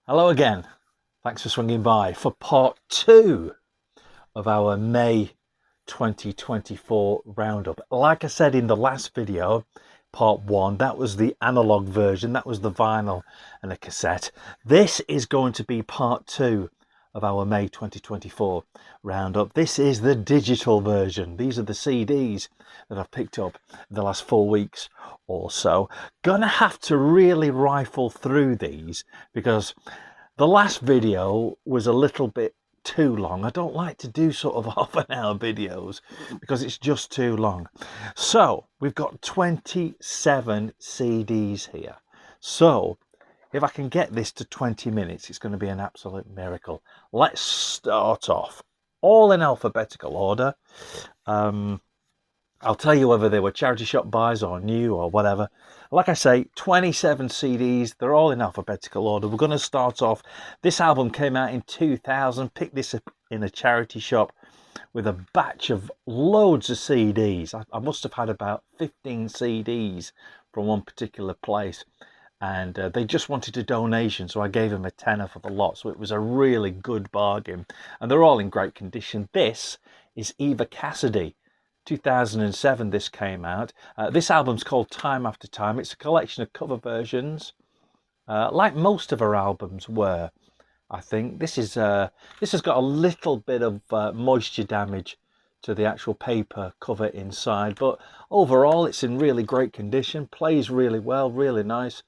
Hello again. Thanks for swinging by for part two of our May 2024 roundup. Like I said in the last video, part one, that was the analog version, that was the vinyl and the cassette. This is going to be part two of our May 2024 roundup. This is the digital version. These are the CDs that I've picked up in the last 4 weeks or so. Gonna have to really rifle through these because the last video was a little bit too long. I don't like to do sort of half an hour videos because it's just too long. So we've got 27 CDs here. So if I can get this to 20 minutes, it's going to be an absolute miracle. Let's start off all in alphabetical order. I'll tell you whether they were charity shop buys or new or whatever. Like I say, 27 CDs, they're all in alphabetical order. We're going to start off. This album came out in 2000. Picked this up in a charity shop with a batch of loads of CDs. I must have had about 15 CDs from one particular place. And they just wanted a donation, so I gave them a tenner for the lot. So it was a really good bargain. And they're all in great condition. This is Eva Cassidy. 2007 this came out. This album's called Time After Time. It's a collection of cover versions, like most of her albums were, I think. This has got a little bit of moisture damage to the actual paper cover inside, but overall it's in really great condition, plays really well, really nice.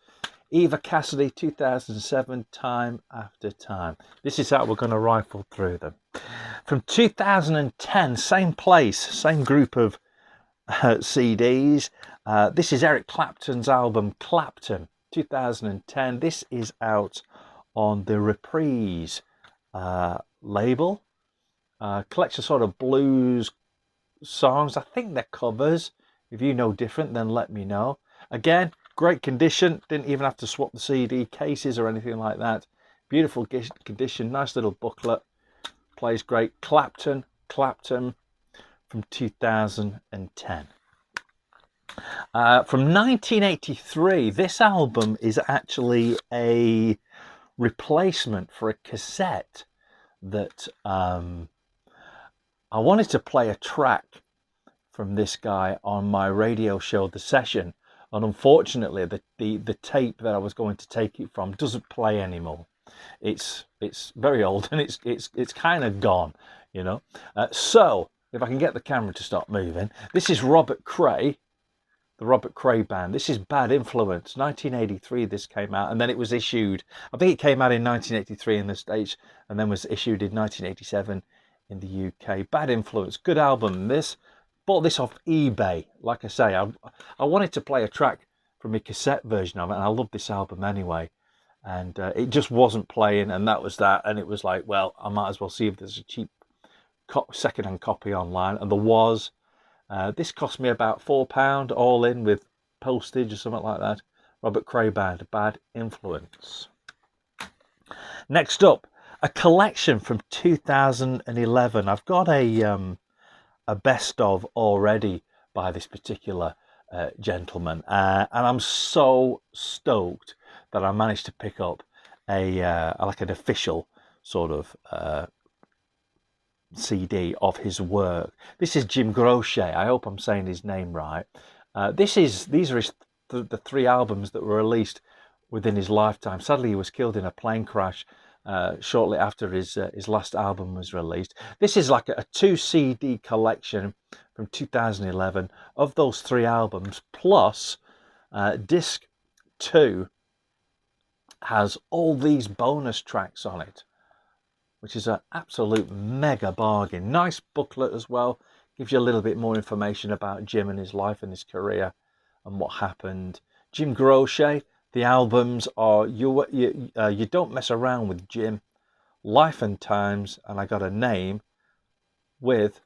Eva Cassidy, 2007, Time After Time. This is how we're going to rifle through them. From 2010, same place, same group of CDs. This is Eric Clapton's album, Clapton, 2010. This is out on the Reprise label. Collection of sort of blues songs. I think they're covers. If you know different, then let me know. Again, great condition. Didn't even have to swap the CD cases or anything like that. Beautiful condition. Nice little booklet. Plays great. Clapton from 2010. From 1983, this album is actually a replacement for a cassette that I wanted to play a track from this guy on my radio show, The Session, and unfortunately the tape that I was going to take it from doesn't play anymore. It's very old and it's kind of gone, you know. So if I can get the camera to stop moving, this is Robert Cray, the Robert Cray Band. This is Bad Influence, 1983 this came out, and then it was issued, I think it came out in 1983 in the States and then was issued in 1987 in the UK. Bad Influence, good album. This, bought this off eBay. Like I say, I wanted to play a track from a cassette version of it, and I love this album anyway. And it just wasn't playing, and that was that. And it was like, well, I might as well see if there's a cheap second-hand copy online. And there was. This cost me about £4 all in with postage or something like that. Robert Cray Band, Bad Influence. Next up, a collection from 2011. I've got a best of already by this particular gentleman, and I'm so stoked that I managed to pick up like an official sort of CD of his work. This is Jim Grochet. I hope I'm saying his name right. These are the 3 albums that were released within his lifetime. Sadly, he was killed in a plane crash shortly after his last album was released. This is like a 2 CD collection from 2011 of those 3 albums, plus disc 2 has all these bonus tracks on it, which is an absolute mega bargain. Nice booklet as well, gives you a little bit more information about Jim and his life and his career and what happened. Jim Grochet, the albums are You Don't Mess Around with Jim, Life and Times, and I Got a Name, with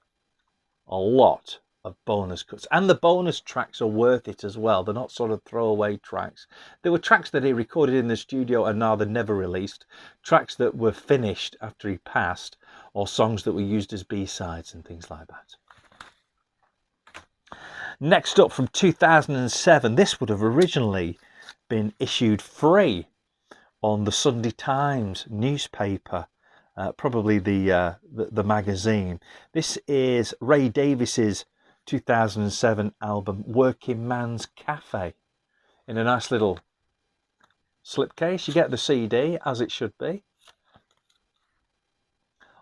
a lot of bonus cuts, and the bonus tracks are worth it as well. They're not sort of throwaway tracks. There were tracks that he recorded in the studio and now they're never released, tracks that were finished after he passed, or songs that were used as B-sides and things like that. Next up, from 2007, this would have originally been issued free on the Sunday Times newspaper, probably the magazine. This is Ray Davies's 2007 album Working Man's Cafe, in a nice little slipcase. You get the CD as it should be.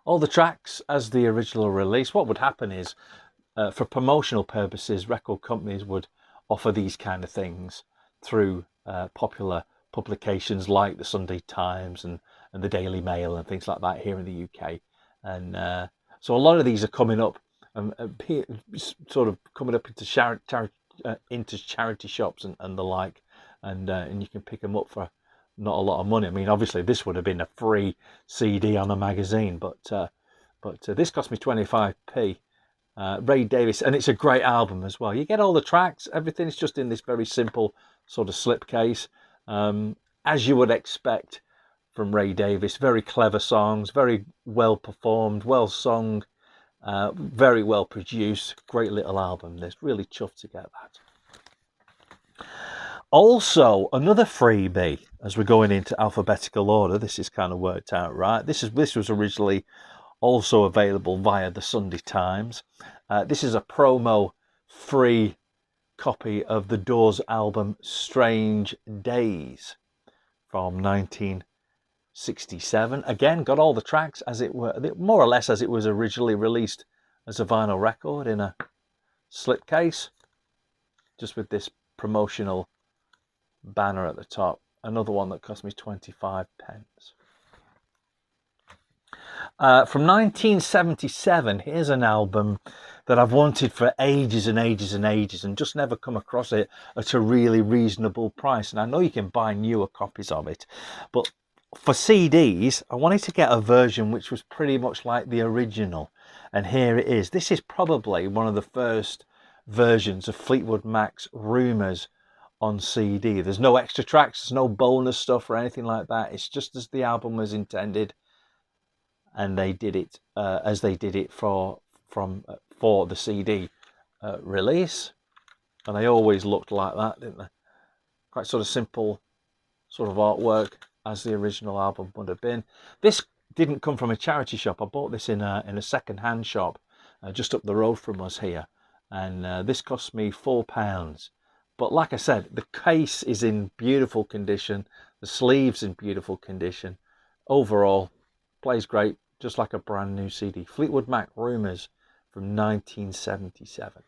All the tracks as the original release. What would happen is, for promotional purposes, record companies would offer these kind of things through popular publications like the Sunday Times and the Daily Mail and things like that here in the UK. And so a lot of these are coming up, sort of coming up into charity shops and the like, and you can pick them up for not a lot of money. I mean, obviously this would have been a free CD on a magazine, but this cost me 25p. Ray Davies, and it's a great album as well. You get all the tracks, everything's just in this very simple sort of slipcase, as you would expect from Ray Davies. Very clever songs, very well performed, well sung, very well produced. Great little album. This, really chuffed to get that. Also, another freebie as we're going into alphabetical order. This is kind of worked out right. This was originally also available via the Sunday Times. This is a promo free copy of the Doors album Strange Days from 1967. Again, got all the tracks as it were, more or less as it was originally released as a vinyl record in a slipcase, just with this promotional banner at the top. Another one that cost me 25 pence. From 1977, here's an album that I've wanted for ages and ages and ages and just never come across it at a really reasonable price. And I know you can buy newer copies of it, but for CDs, I wanted to get a version which was pretty much like the original. And here it is. This is probably one of the first versions of Fleetwood Mac's Rumours on CD. There's no extra tracks, there's no bonus stuff or anything like that. It's just as the album was intended, and they did it as they did it for the CD release, and they always looked like that, didn't they? Quite sort of simple sort of artwork as the original album would have been. This didn't come from a charity shop. I bought this in a second-hand shop just up the road from us here, and this cost me £4. But like I said, the case is in beautiful condition, the sleeves in beautiful condition. Overall, plays great, just like a brand new CD. Fleetwood Mac Rumours from 1977.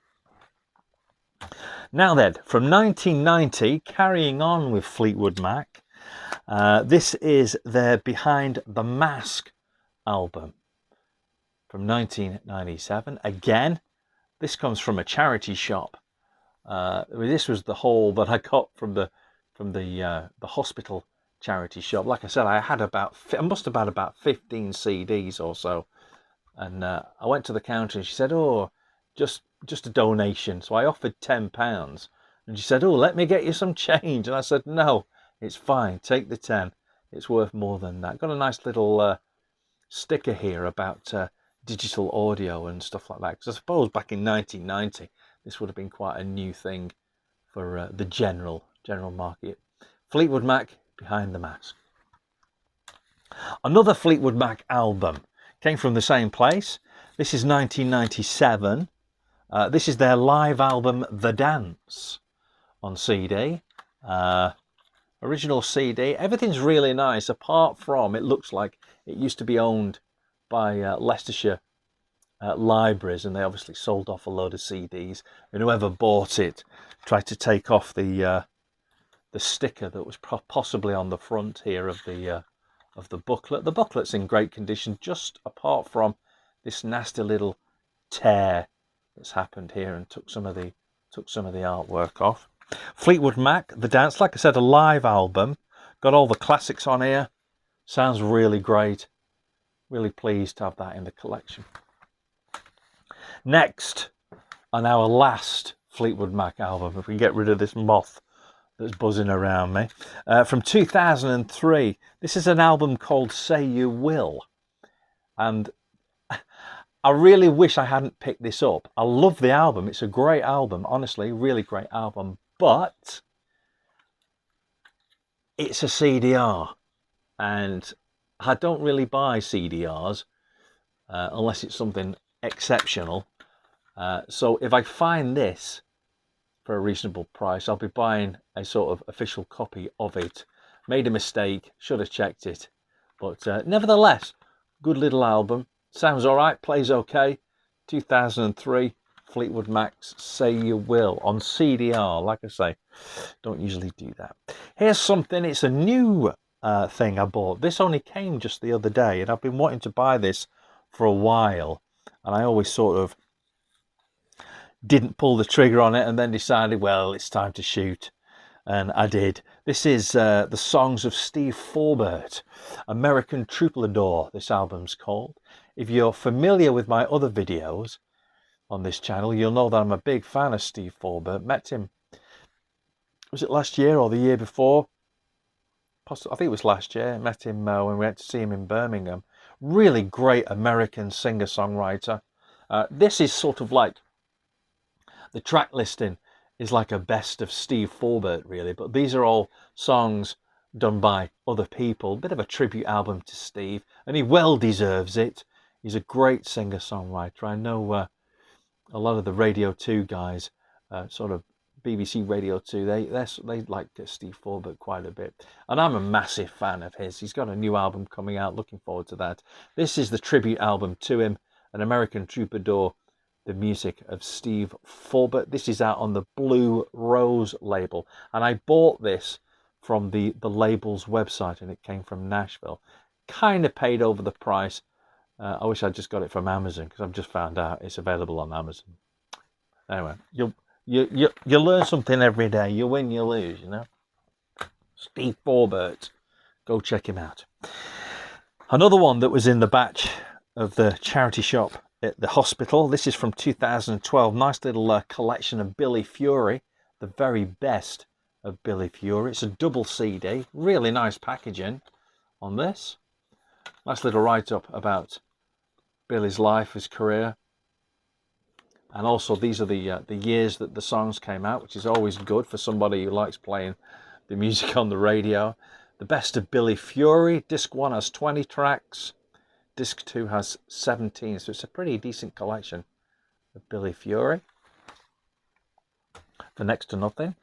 Now then, from 1990, carrying on with Fleetwood Mac, this is their Behind the Mask album from 1997. Again, this comes from a charity shop. This was the haul that I got from the hospital charity shop. Like I said, I must have had about 15 CDs or so, and I went to the counter and she said, "Oh, just a donation." So I offered £10, and she said, "Oh, let me get you some change." And I said, "No, it's fine. Take the 10. It's worth more than that." Got a nice little sticker here about digital audio and stuff like that, because I suppose back in 1990 this would have been quite a new thing for the general market. Fleetwood Mac, Behind the Mask. Another Fleetwood Mac album came from the same place. This is 1997. This is their live album The Dance on CD. Original CD. Everything's really nice, apart from it looks like it used to be owned by Leicestershire libraries, and they obviously sold off a load of CDs, and whoever bought it tried to take off the sticker that was possibly on the front here of the booklet. The booklet's in great condition, just apart from this nasty little tear that's happened here and took some of the artwork off. Fleetwood Mac, The Dance, like I said, a live album, got all the classics on here. Sounds really great. Really pleased to have that in the collection. Next, on our last Fleetwood Mac album, if we can get rid of this moth that's buzzing around me, from 2003. This is an album called Say You Will, and I really wish I hadn't picked this up. I love the album. It's a great album, honestly, really great album, but it's a CDR. and I don't really buy CDRs unless it's something exceptional. So if I find this for a reasonable price, I'll be buying a sort of official copy of it. Made a mistake, should have checked it, but nevertheless, good little album. Sounds all right, plays okay. 2003 Fleetwood Mac's Say You Will on CDR. Like I say, don't usually do that. Here's something, it's a new thing I bought. This only came just the other day, and I've been wanting to buy this for a while, and I always sort of didn't pull the trigger on it, and then decided, well, it's time to shoot, and I did. This is the songs of Steve Forbert, American Troubadour, this album's called. If you're familiar with my other videos on this channel, you'll know that I'm a big fan of Steve Forbert. Met him, was it last year or the year before? I think it was last year. Met him when we went to see him in Birmingham. Really great American singer-songwriter. This is sort of like, the track listing is like a best of Steve Forbert, really, but these are all songs done by other people. Bit of a tribute album to Steve, and he well deserves it. He's a great singer-songwriter. I know a lot of the Radio 2 guys, sort of BBC Radio 2, they like Steve Forbert quite a bit, and I'm a massive fan of his. He's got a new album coming out, looking forward to that. This is the tribute album to him, An American Troubadour, the music of Steve Forbert. This is out on the Blue Rose label, and I bought this from the label's website, and it came from Nashville. Kind of paid over the price. I wish I'd just got it from Amazon, because I've just found out it's available on Amazon. Anyway, you learn something every day. You win, you lose, you know. Steve Forbert, go check him out. Another one that was in the batch of the charity shop at the hospital. This is from 2012. Nice little collection of Billy Fury, the very best of Billy Fury. It's a double CD. Really nice packaging on this. Nice little write-up about Billy's life, his career, and also these are the years that the songs came out, which is always good for somebody who likes playing the music on the radio. The best of Billy Fury. Disc 1 has 20 tracks. Disc 2 has 17, so it's a pretty decent collection of Billy Fury for next to nothing.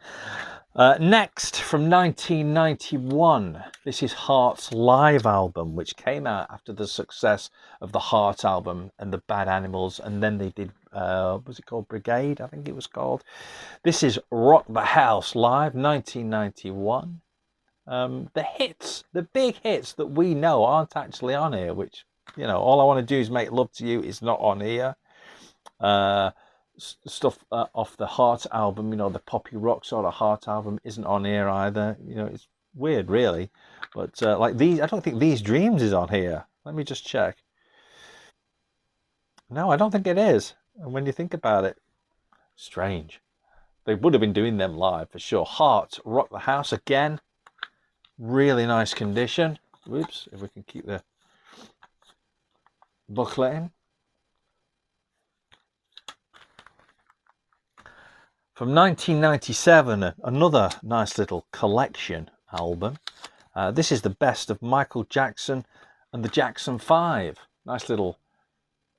Next, from 1991, this is Heart's live album, which came out after the success of the Heart album and the Bad Animals, and then they did, was it called Brigade? I think it was called. This is Rock the House live, 1991. The hits, the big hits that we know aren't actually on here, which, you know, All I Want to Do Is Make Love to You is not on here. Stuff off the Heart album, you know, the poppy rock sort of Heart album isn't on here either. You know, it's weird, really. But like these, I don't think These Dreams is on here. Let me just check. No, I don't think it is. And when you think about it, strange. They would have been doing them live for sure. Heart, Rock the House again. Really nice condition. Whoops, if we can keep the booklet in. From 1997, another nice little collection album. This is the best of Michael Jackson and the Jackson 5. Nice little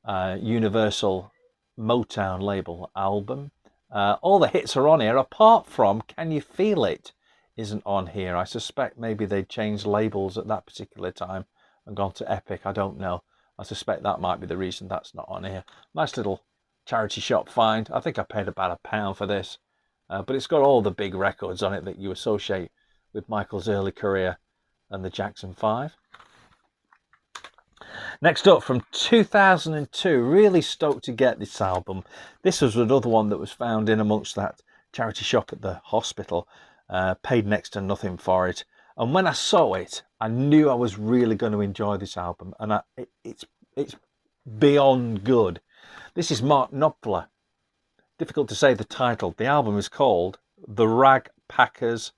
Universal Motown label album. All the hits are on here, apart from Can You Feel It isn't on here. I suspect maybe they changed labels at that particular time and gone to Epic. I don't know. I suspect that might be the reason that's not on here. Nice little charity shop find. I think I paid about £1 for this, but it's got all the big records on it that you associate with Michael's early career and the Jackson 5. Next up, from 2002, really stoked to get this album. This was another one that was found in amongst that charity shop at the hospital. Paid next to nothing for it, and when I saw it, I knew I was really going to enjoy this album, and it's beyond good. This is Mark Knopfler. Difficult to say the title. The album is called The Rag Packers.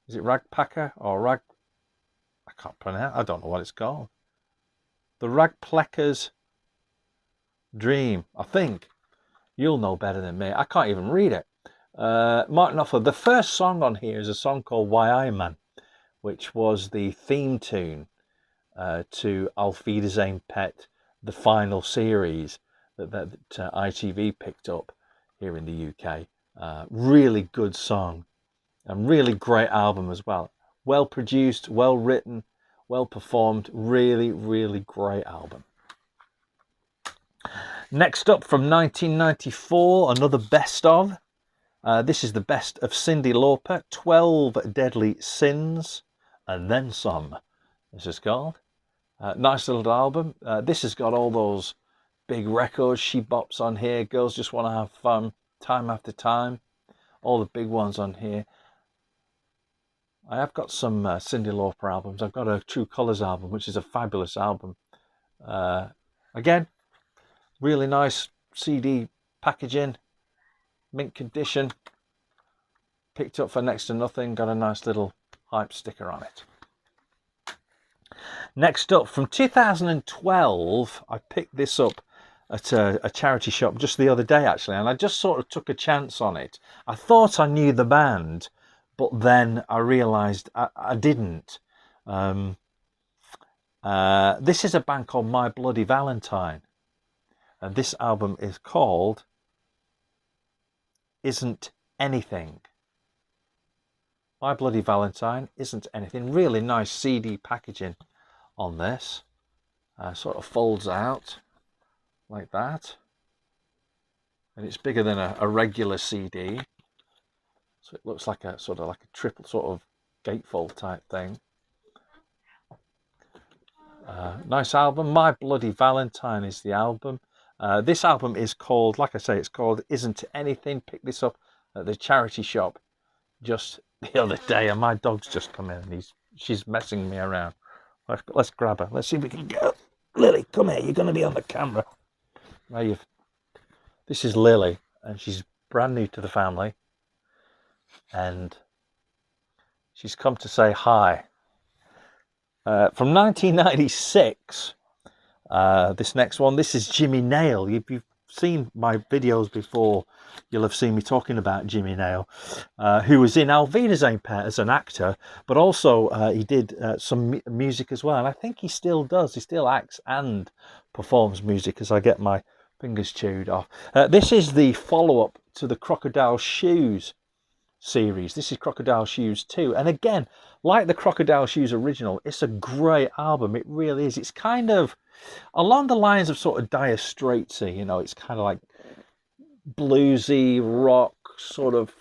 Is it Rag Packer or Rag? I can't pronounce. I don't know what it's called. The Ragpleckers Dream, I think. You'll know better than me. I can't even read it. Mark Knopfler. The first song on here is a song called Why I Man, which was the theme tune to Auf Wiedersehen Pet, the final series that ITV picked up here in the UK. Really good song and really great album as well. Well produced, well written, well performed. Really, really great album. Next up from 1994, another best of. This is the best of Cyndi Lauper, 12 Deadly Sins and Then Some, this is called. Nice little album. This has got all those big records, She Bops on here, Girls Just Want to Have Fun, Time After Time, all the big ones on here. I have got some Cyndi Lauper albums. I've got a True Colours album, which is a fabulous album. Again, really nice CD packaging, mint condition, picked up for next to nothing, got a nice little hype sticker on it. Next up, from 2012, I picked this up at a charity shop just the other day actually, and I just sort of took a chance on it. I thought I knew the band, but then I realised I didn't. This is a band called My Bloody Valentine, and this album is called Isn't Anything. My Bloody Valentine, Isn't Anything. Really nice CD packaging on this. Sort of folds out like that, and it's bigger than a regular CD, so it looks like a sort of triple sort of gatefold type thing. Nice album. My Bloody Valentine is the album. This album is called, like I say, it's called Isn't Anything. Picked this up at the charity shop just the other day, and my dog's just come in and she's messing me around. Let's grab her. Let's see if we can get Lily, come here. You're going to be on the camera. This is Lily, and she's brand new to the family, and she's come to say hi. From 1996, this next one, this is Jimmy Nail. If you've seen my videos before, you'll have seen me talking about Jimmy Nail, who was in Auf Wiedersehen Pet as an actor, but also he did some music as well, and I think he still does. He still acts and performs music, as I get my fingers chewed off. This is the follow-up to the Crocodile Shoes series. This is Crocodile Shoes 2, and again, like the Crocodile Shoes original, it's a great album. It really is. It's kind of along the lines of sort of Dire Straitsy, you know. It's kind of like bluesy rock, sort of.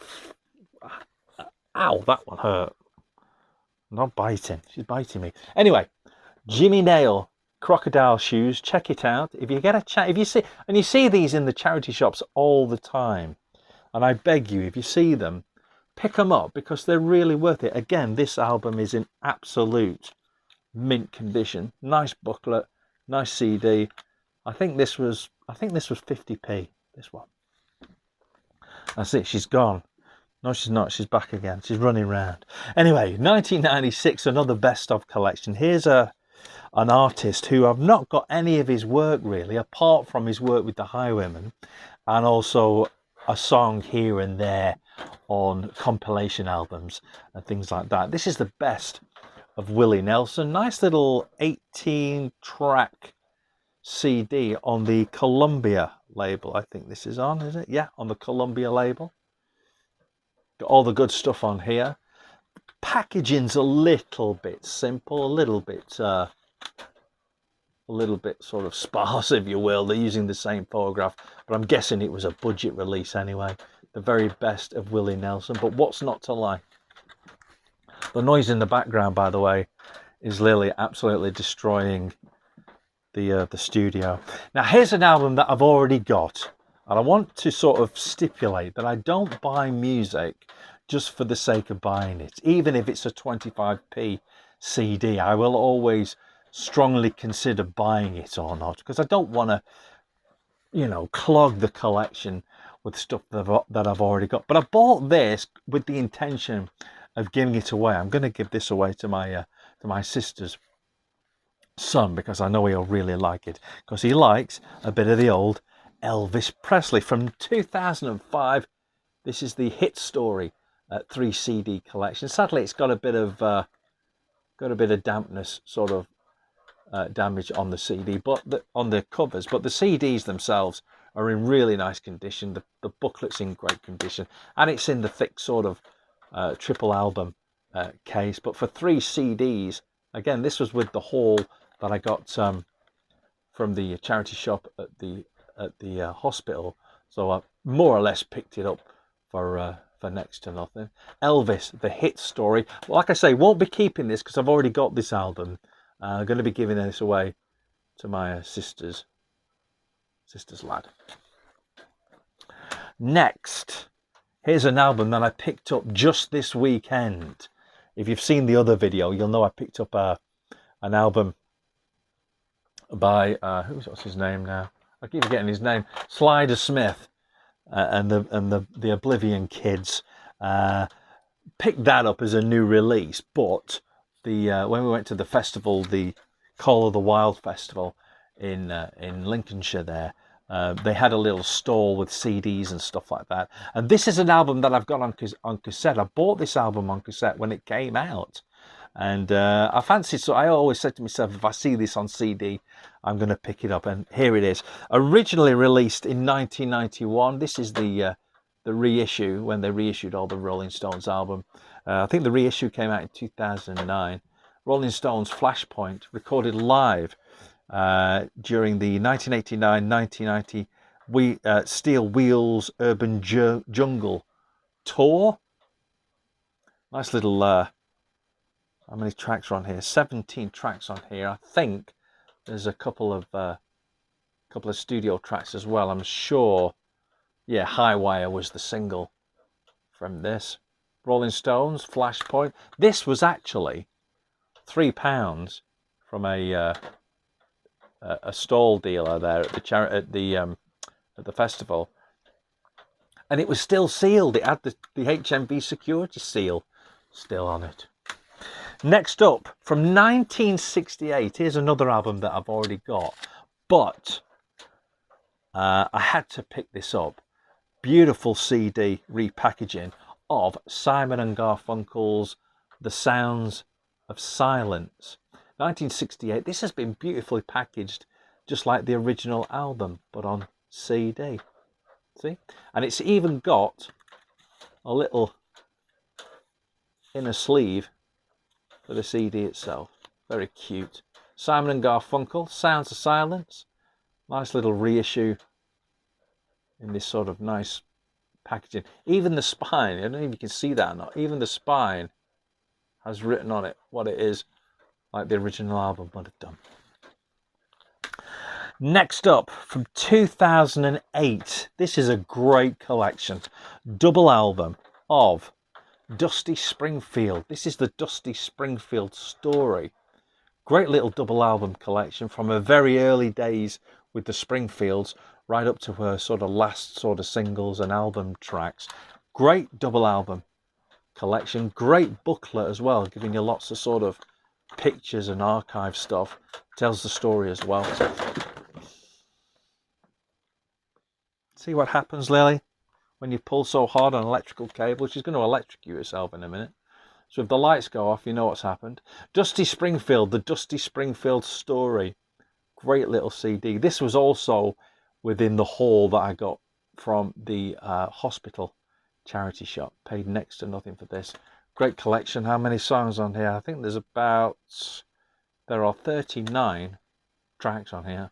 Ow, that one hurt. Not biting. She's biting me. Anyway, Jimmy Nail, Crocodile Shoes. Check it out if you get a chance. If you see, and you see these in the charity shops all the time, and I beg you, if you see them, pick them up because they're really worth it. Again, this album is in absolute mint condition. Nice booklet, nice CD. I think this was 50p. This one. That's it. She's gone. No, she's not. She's back again. She's running around. Anyway, 1996, another best of collection. Here's an artist who I've not got any of his work really, apart from his work with the Highwaymen, and also a song here and there on compilation albums and things like that. This is the best of Willie Nelson. Nice little 18-track CD on the Columbia label. I think this is on, is it? Yeah, on the Columbia label. Got all the good stuff on here. Packaging's a little bit simple, a little bit sort of sparse, if you will. They're using the same photograph, but I'm guessing it was a budget release anyway. The very best of Willie Nelson. But what's not to like? The noise in the background, by the way, is Lily absolutely destroying the studio. Now here's an album that I've already got, and I want to sort of stipulate that I don't buy music just for the sake of buying it. Even if it's a 25p CD, I will always strongly consider buying it or not, because I don't want to, you know, clog the collection with stuff that I've already got. But I bought this with the intention of giving it away. I'm going to give this away to my sister's son, because I know he'll really like it, because he likes a bit of the old Elvis Presley from 2005. This is the Hit Story 3 CD collection. Sadly, it's got a bit of got a bit of dampness sort of damage on the CD, but on the covers, but the CDs themselves are in really nice condition. The booklet's in great condition, and it's in the thick sort of triple album case. But for 3 CDs, again, this was with the haul that I got from the charity shop at the hospital, so I more or less picked it up for next to nothing. Elvis, the hit story. Well, like I say, won't be keeping this because I've already got this album. I'm going to be giving this away to my sister's lad. Next, here's an album that I picked up just this weekend. If you've seen the other video, you'll know I picked up an album by what's his name now? I keep forgetting his name. Slider Smith and the Oblivion Kids. Picked that up as a new release, but when we went to the festival, the Call of the Wild festival in Lincolnshire there, they had a little stall with CDs and stuff like that. And this is an album that I've got on cassette. I bought this album on cassette when it came out, and I fancied. So I always said to myself, if I see this on CD, I'm going to pick it up. And here it is. Originally released in 1991. This is the reissue, when they reissued all the Rolling Stones album. I think the reissue came out in 2009. Rolling Stones Flashpoint, recorded live during the 1989-1990 Steel Wheels Urban Jungle tour. Nice little, how many tracks are on here? 17 tracks on here. I think there's a couple of studio tracks as well. I'm sure, yeah, High Wire was the single from this. Rolling Stones Flashpoint. This was actually £3 from a stall dealer there at the festival, and it was still sealed. It had the HMV security seal still on it. Next up, from 1968, here's another album that I've already got, but I had to pick this up. Beautiful CD repackaging of Simon and Garfunkel's The Sounds of Silence. 1968. This has been beautifully packaged, just like the original album, but on CD. See? And it's even got a little inner sleeve for the CD itself. Very cute. Simon and Garfunkel, Sounds of Silence. Nice little reissue in this sort of nice packaging. Even the spine, I don't know if you can see that or not, even the spine has written on it what it is, like the original album would have done. Next up, from 2008, this is a great collection. Double album of Dusty Springfield. This is the Dusty Springfield story. Great little double album collection from her very early days with the Springfields right up to her sort of last sort of singles and album tracks. Great double album collection. Great booklet as well, giving you lots of sort of pictures and archive stuff. Tells the story as well. See what happens, Lily, when you pull so hard on electrical cable? She's going to electrocute herself in a minute. So if the lights go off, you know what's happened. Dusty Springfield, the Dusty Springfield story. Great little CD. This was also within the haul that I got from the hospital charity shop. Paid next to nothing for this. Great collection. How many songs on here? I think there are 39 tracks on here.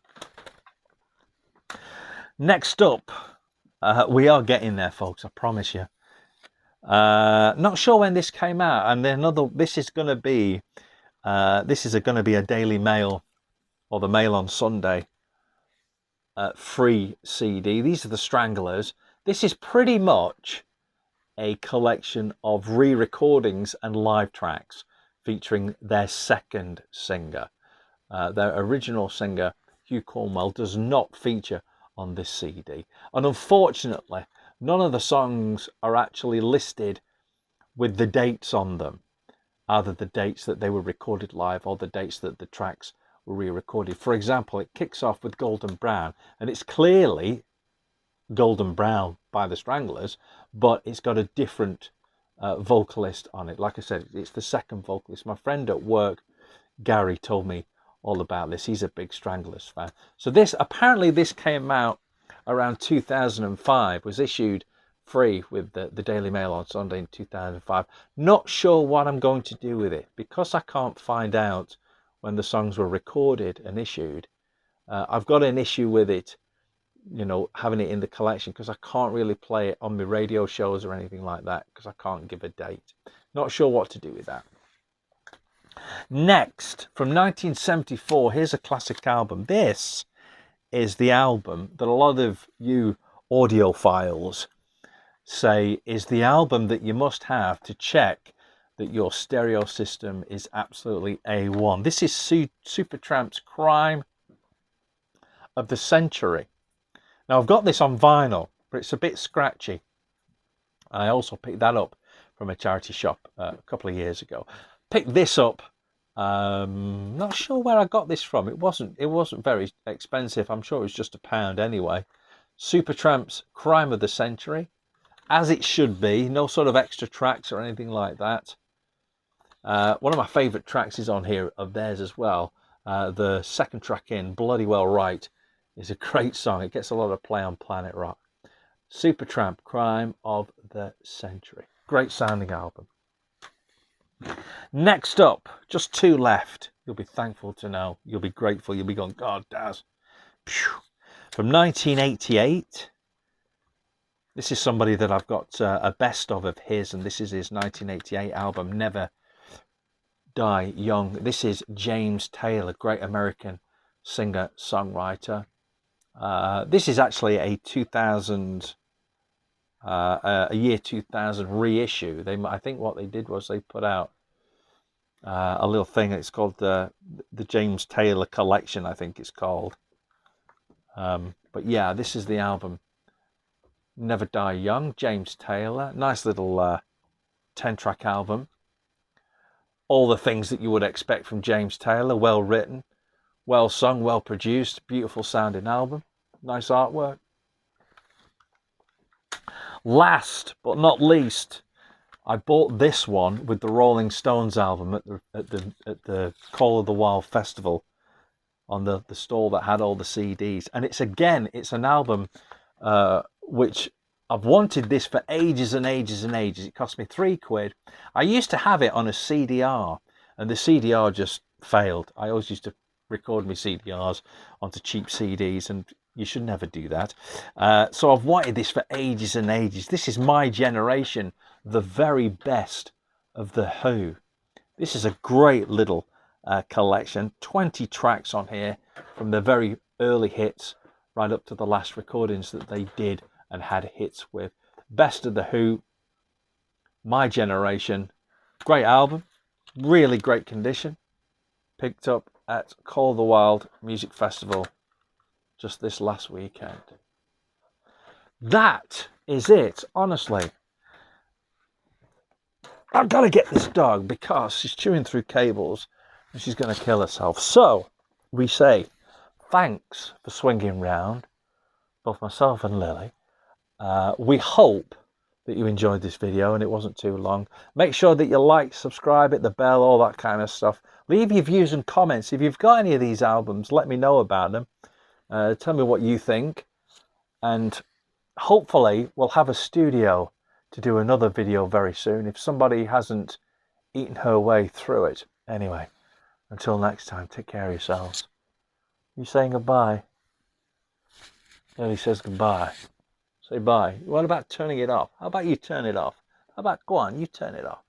Next up, we are getting there, folks, I promise you. Not sure when this came out, and this is going to be a Daily Mail or the Mail on Sunday free CD. These are the Stranglers. This is pretty much a collection of re-recordings and live tracks featuring their second singer. Their original singer, Hugh Cornwell, does not feature on this CD, and unfortunately none of the songs are actually listed with the dates on them, either the dates that they were recorded live or the dates that the tracks were re-recorded. For example, it kicks off with Golden Brown, and it's clearly Golden Brown by the Stranglers, but it's got a different vocalist on it. Like I said, it's the second vocalist. My friend at work, Gary, told me all about this. He's a big Stranglers fan. So this, apparently this came out around 2005, was issued free with the Daily Mail on Sunday in 2005. Not sure what I'm going to do with it, because I can't find out when the songs were recorded and issued. I've got an issue with it, you know, having it in the collection, because I can't really play it on my radio shows or anything like that, because I can't give a date. Not sure what to do with that. Next, from 1974, here's a classic album. This is the album that a lot of you audiophiles say is the album that you must have to check that your stereo system is absolutely A1. This is Supertramp's Crime of the Century. Now, I've got this on vinyl, but it's a bit scratchy. I also picked that up from a charity shop a couple of years ago. Picked this up. Not sure where I got this from. It wasn't very expensive. I'm sure it was just £1 anyway. Supertramp's Crime of the Century, as it should be. No sort of extra tracks or anything like that. One of my favourite tracks is on here of theirs as well. The second track in, Bloody Well Right, is a great song. It gets a lot of play on Planet Rock. Supertramp, Crime of the Century. Great sounding album. Next up, just 2 left. You'll be thankful to know. You'll be grateful. You'll be going, God, Daz. From 1988. This is somebody that I've got a best of his, and this is his 1988 album, Never Die Young. This is James Taylor, great American singer-songwriter. This is actually a 2000, a year 2000 reissue. I think what they did was they put out a little thing. It's called the James Taylor Collection, I think it's called. But yeah, this is the album, Never Die Young, James Taylor. Nice little 10-track album. All the things that you would expect from James Taylor. Well written, well sung, well produced, beautiful sounding album. Nice artwork. Last but not least, I bought this one with the Rolling Stones album at the Call of the Wild Festival, on the stall that had all the CDs. And it's an album which I've wanted this for ages and ages and ages. It cost me £3. I used to have it on a CDR, and the CDR just failed. I always used to record my CDRs onto cheap CDs, and you should never do that. So I've wanted this for ages and ages. This is My Generation, the very best of The Who. This is a great little collection. 20 tracks on here, from the very early hits right up to the last recordings that they did and had hits with. Best of The Who, My Generation. Great album, really great condition. Picked up at Call of the Wild Music Festival just this last weekend. That is it, honestly. I've got to get this dog because she's chewing through cables and she's going to kill herself. So we say thanks for swinging round, both myself and Lily. We hope that you enjoyed this video and it wasn't too long. Make sure that you like, subscribe, hit the bell, all that kind of stuff. Leave your views and comments. If you've got any of these albums, let me know about them. Tell me what you think. And hopefully we'll have a studio to do another video very soon, if somebody hasn't eaten her way through it. Anyway, until next time, take care of yourselves. You saying goodbye? Lily says goodbye. Say bye. What about turning it off? How about you turn it off? How about, go on, you turn it off.